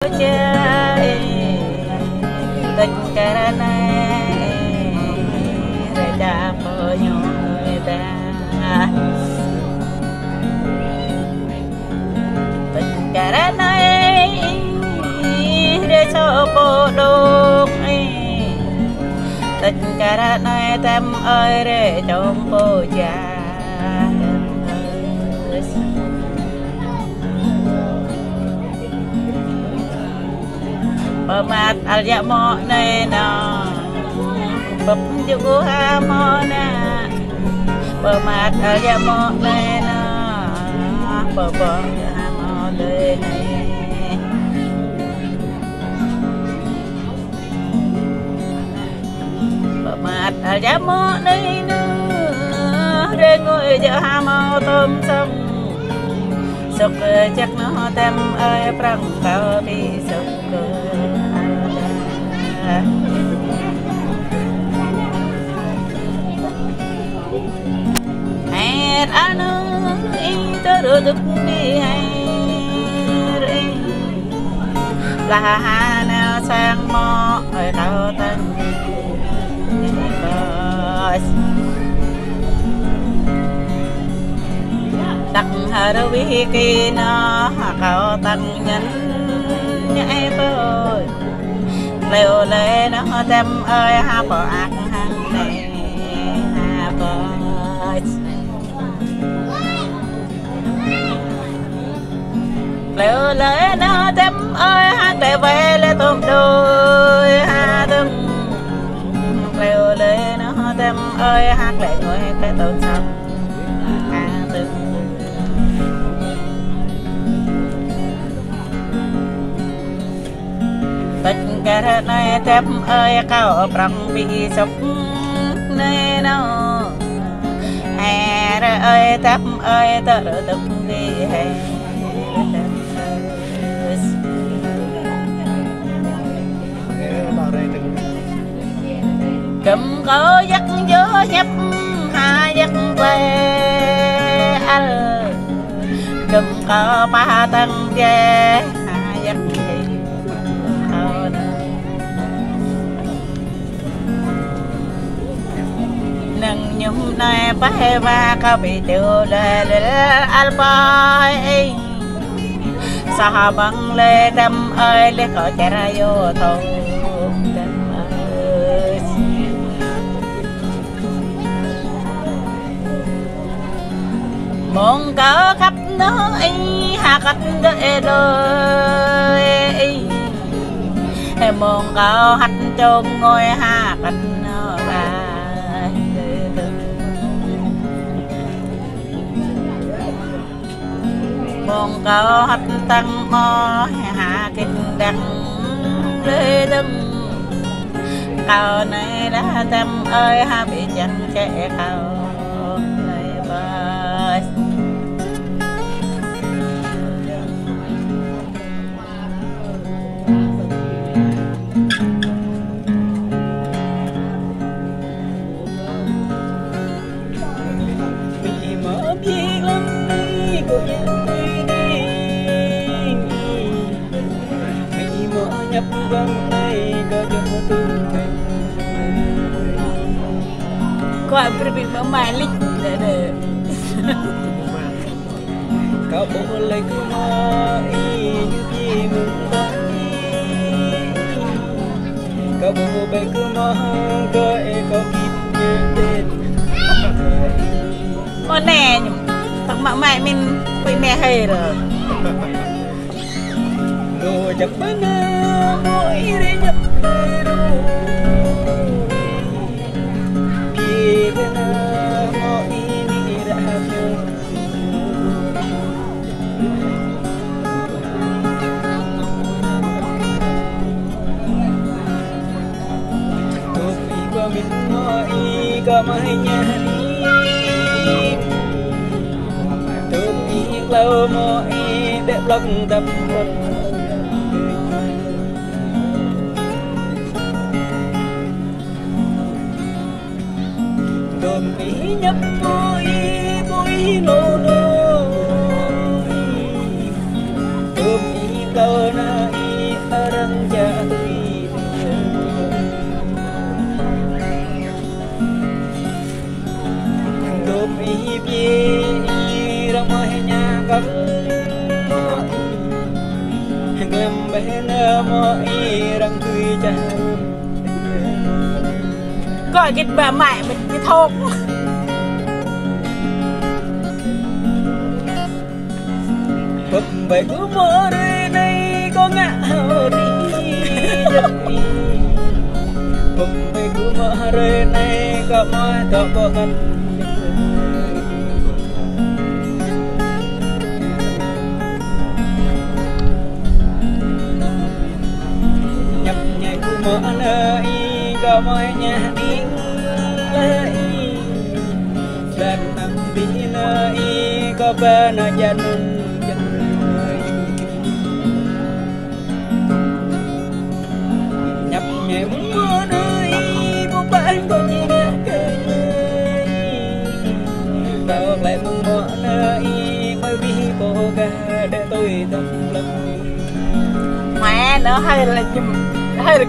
tình cả này để cha phơi người ta tình cả này để cho bộ đục tình cả này tem ơi để trong bộ cha Pemat alia mo nena, pep juga mo na. Pemat alia mo nena, pepong mo nena. Pemat alia mo nena, rengoy jah mo tom sông. Sốc chắc nó tem ơi prang cao bị sốc hẹn anh ơi tớ đưa thức đi hay là hà nào sang mò ở cao tân đặt hà đâu biết kia nó cao tân nhân nhảy bơi lều lê nó tem ơi ha bỏ ác hàng này ha bỏ lều lê nó tem ơi hát để về lê tôm đôi ha đừng lều lê nó tem ơi hát để người cái tôm sông ha đừng tình cả này tem ơi cao bằng bị sốc này nó hè ơi tem ơi tớ từng đi hè cầm có dắt gió nhấp hai dắt về anh cầm có ba tầng về hai dắt nâng nhung này bay và cao bị tiêu lệ alba sa băng lê đâm ơi lê có chạy ra vô thâu mong có khắp nơi hạ cách để đời mong có hạnh trong ngôi hạ cách bà mong có hạnh tăng mò hạ kinh đăng lê đừng cao này đã tâm ơi ha bị chẳng trẻ cao này bơi bị mở biết lắm đi cô nhấp văng tay có cho tương có ai bị mở mai lịch để có bộ lấy cứ mơ như gì mừng tới có bộ bé cứ mơ có kịp như tên con nè thằng mẹ mẹ mình quay mẹ hay rồi đồ chập bên mỗi đi nhập đồ kia bên mỗi đi đã được tôi đi qua mình mỗi có mai nhà đi tôi đi lâu mỗi đẹp lòng đập con đồn bị nhấp bôi nô nô đồn bị câu na rong môi nhà gấm ngầm bên môi răng tươi cha gọi cái bà mẹ mình cái thôn bập bẹ cứ mơ đây này có ngã đi bập bẹ cứ mơ đây này có môi tọt có gần nhập nhảy cứ mơ nơi có môi nhà đi lấy dan nằm đi nơi có bên gia đình nhập nhẹ mưa nơi buông bán có gì nữa vào lại mừng mơ nơi bởi vì cô ca để tôi tâm lòng mẹ nữa hay là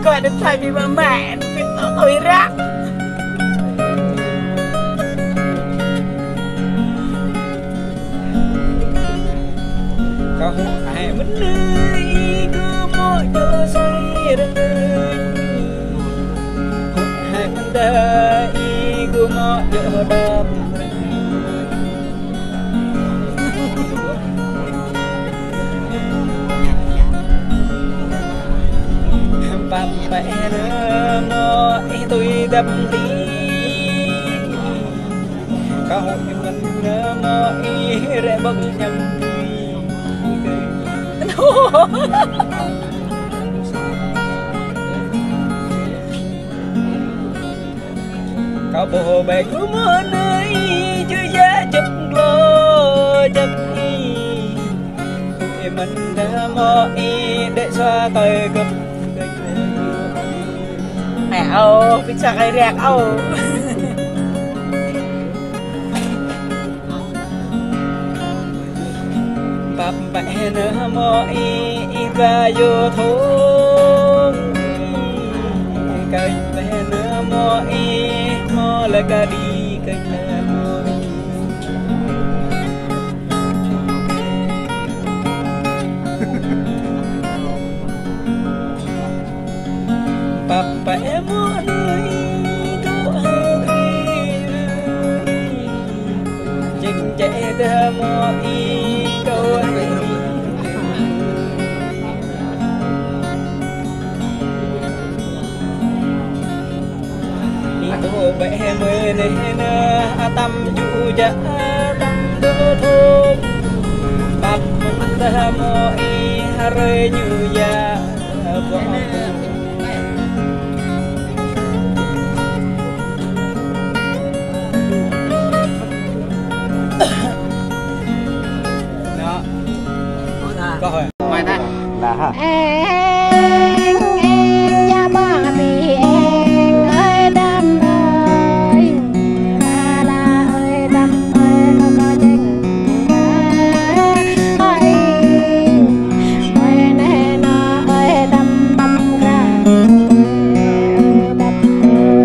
coi đến thay vì bà mẹ biết tôi rác có ai mình nơi cứ mỗi chỗ xoay đất hai mình đây cứ mỗi chỗ đâm bắp bẹ nữa mỗi tôi đâm tí có hội mình nữa mỗi rẽ bông nhầm có bộ bè cứ mưa nơi chưa giá chụp lô chụp thì mình đã mò để xoa tay cầm mẹ ơi bị chặt ai rạc âu bắp bẹ nữa mọi và vô thôn cây bẹ nữa mọi mò là cả đi cây là mọi bắp bẹ mua nơi có chừng chạy ra mọi câu cô bé mới lên tâm chủ cha tâm đô thôn bắp mình ta mọi rơi như già võ đó câu hỏi mai ta là hả ya ba bi en ơi đam ơi la ơi đam ơi nó có chừng ơi ơi nè nó ơi đam băm ra bắp ơi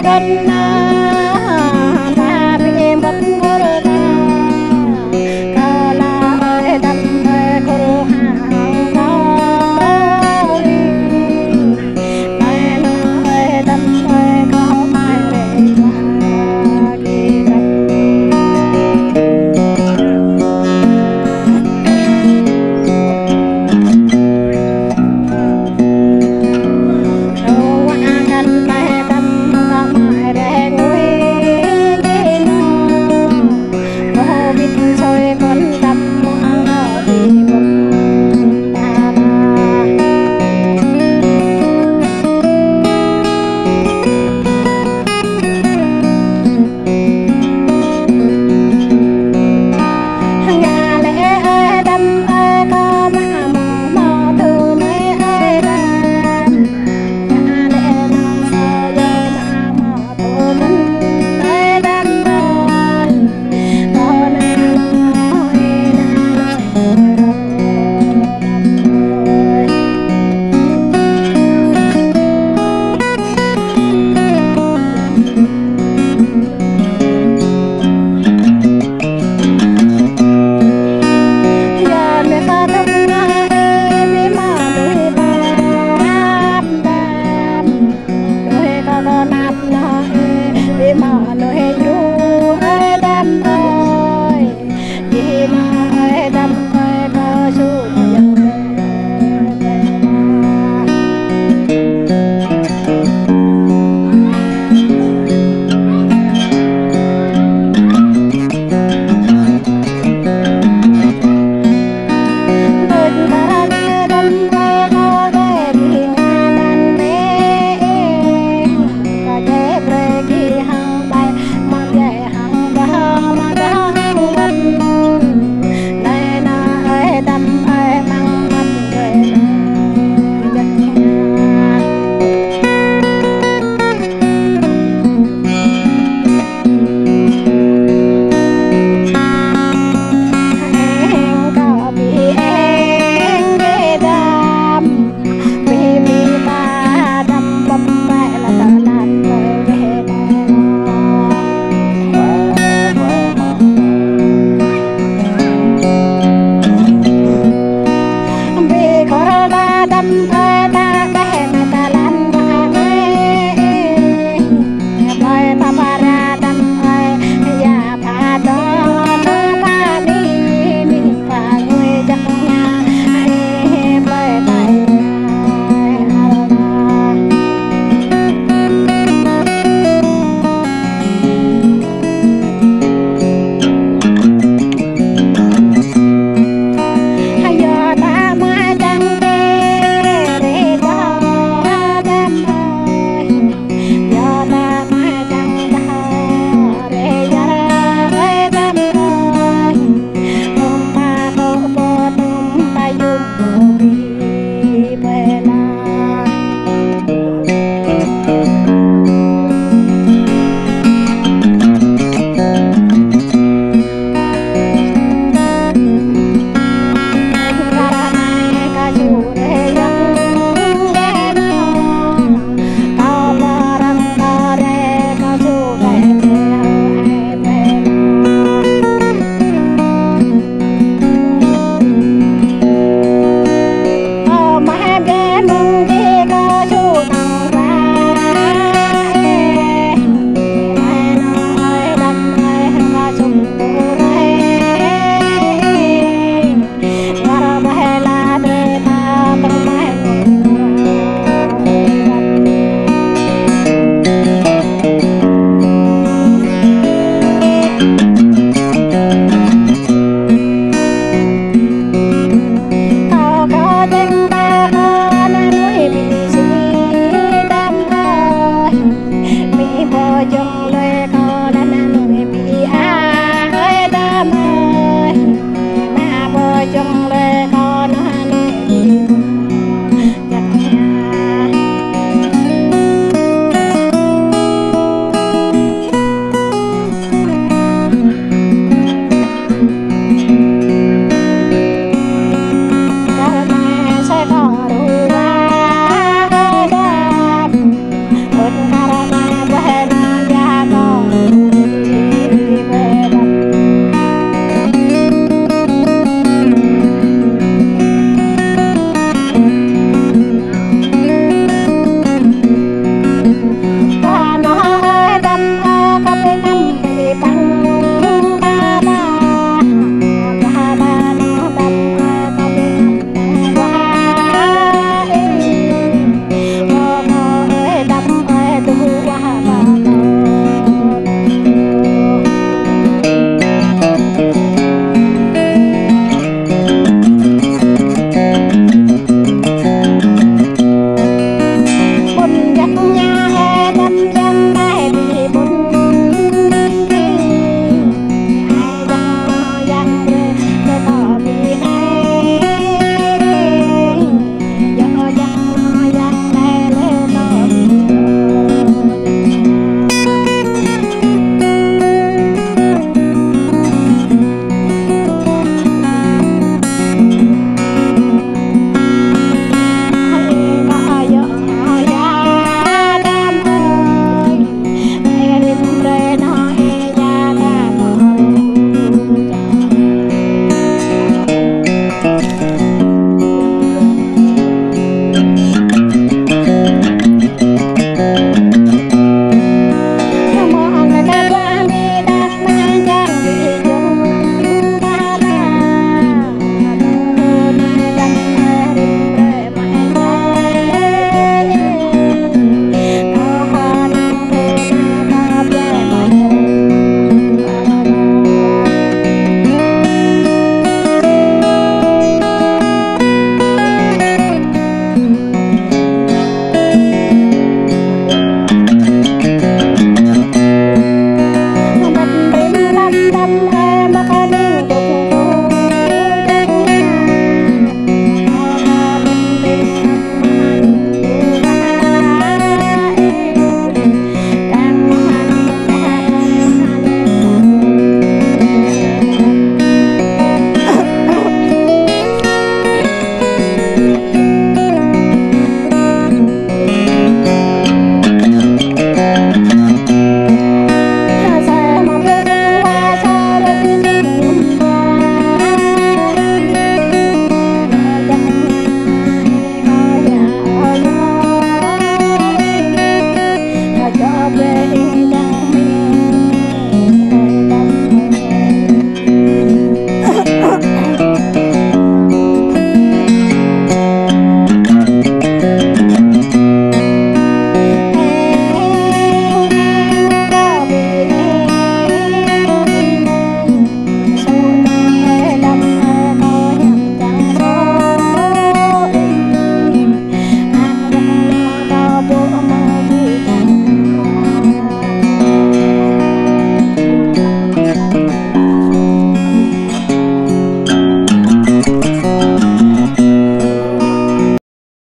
กัน